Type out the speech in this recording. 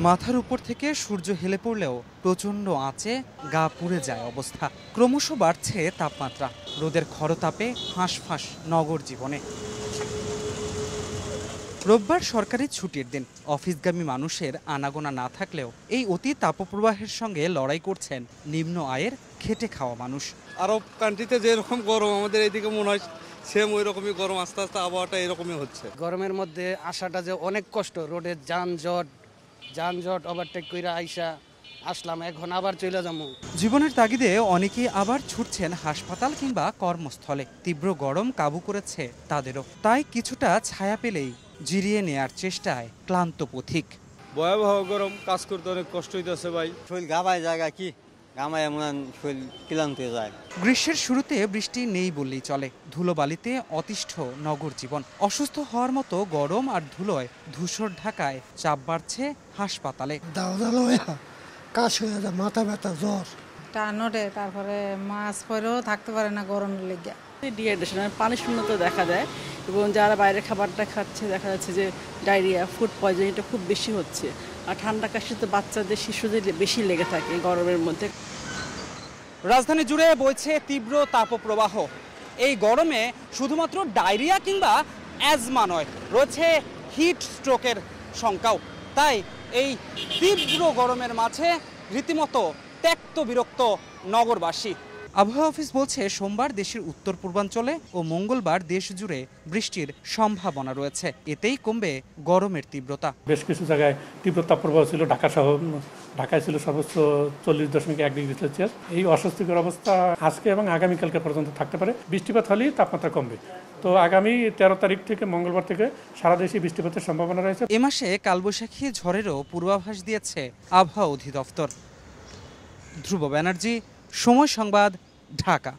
মাথার উপর থেকে সূর্য হেলে পড়লেও প্রচণ্ড আঁচে গা পুড়ে যায় অবস্থা। ক্রমশ বাড়ছে তাপমাত্রা, রোদের খরতাপে হাঁসফাঁস নগর জীবনে। রোববার সরকারি ছুটির দিন, অফিসগামী মানুষের আনাগোনা না থাকলেও এই অতি তাপপ্রবাহের সঙ্গে লড়াই করছেন নিম্ন আয়ের খেটে খাওয়া মানুষ। আরব কান্ট্রিতে যেরকম গরম আমাদের এইদিকে মনে হয় সেম ওই রকমই গরম, আস্তে আস্তে আবহাওয়াটা এরকমই হচ্ছে। গরমের মধ্যে আসাটা যে অনেক কষ্ট, রোডের যানজট ওভারটেক কইরা আসলাম, এখন আবার চলে যাবো। জীবনের তাগিদে অনেকেই আবার ছুটছেন হাসপাতাল কিংবা কর্মস্থলে। তীব্র গরম কাবু করেছে তাদেরও, তাই কিছুটা ছায়া পেলেই জিরিয়ে নেয়ার চেষ্টায় ক্লান্ত পথিক। ভয়াবহ গরম, কাজ করতে অনেক কষ্ট হইতেছে ভাই। শরীর গামায় জায়গা কি গামায় এমন শরীর ক্লান্ত হয়ে যায়। গ্রীষ্মের শুরুতে বৃষ্টি নেই বললেই চলে, ধুলোবালিতে অতিষ্ঠ নগর জীবন। অসুস্থ হওয়ার মতো গরম আর ধুলোয় ধূসর ঢাকায় চাপ বাড়ছে হাসপাতালে। কাশ হয়ে যায়, মাথা ব্যথা, জ্বর, টান ওঠে, তারপরে মাছ পরেও থাকতে পারে না গরমের লেগে। ডিহাইড্রেশন, পানি শূন্যতা দেখা দেয় এবং যারা বাইরের খাবারটা খাচ্ছে দেখা যাচ্ছে যে ডায়রিয়া, ফুড পয়জনিংটা খুব বেশি হচ্ছে। আর ঠান্ডা কাশিতে বাচ্চাদের, শিশুদের বেশি লেগে থাকে গরমের মধ্যে। রাজধানী জুড়ে বইছে তীব্র তাপপ্রবাহ। এই গরমে শুধুমাত্র ডায়রিয়া কিংবা অ্যাজমা নয়, রয়েছে হিট স্ট্রোকের শঙ্কাও। তাই এই তীব্র গরমের মাঝে রীতিমতো ত্যক্ত বিরক্ত নগরবাসী। আবহাওয়া অফিস বলছে সোমবার দেশের উত্তর পূর্বাঞ্চলে ও মঙ্গলবার দেশ জুড়ে বৃষ্টির সম্ভাবনা রয়েছে। এতেই কমবে গরমের তীব্রতা। বেশ কিছু জায়গায় তীব্র তাপপ্রবাহ ছিল, ঢাকায় ছিল সর্বোচ্চ 40.1 ডিগ্রি সেলসিয়াস। এই অস্বস্তিকর অবস্থা আজকে এবং আগামীকালকে পর্যন্ত থাকতে পারে। বৃষ্টিপাত হলেই তাপমাত্রা কমবে। তো আগামী 13 তারিখ থেকে মঙ্গলবার থেকে সারা দেশে বৃষ্টিপাতের সম্ভাবনা রয়েছে। এ মাসে কালবৈশাখী ঝড়েরও পূর্বাভাস দিয়েছে আবহাওয়া অধিদপ্তর। ধ্রুব ব্যানার্জি, সময় সংবাদ, ঢাকা।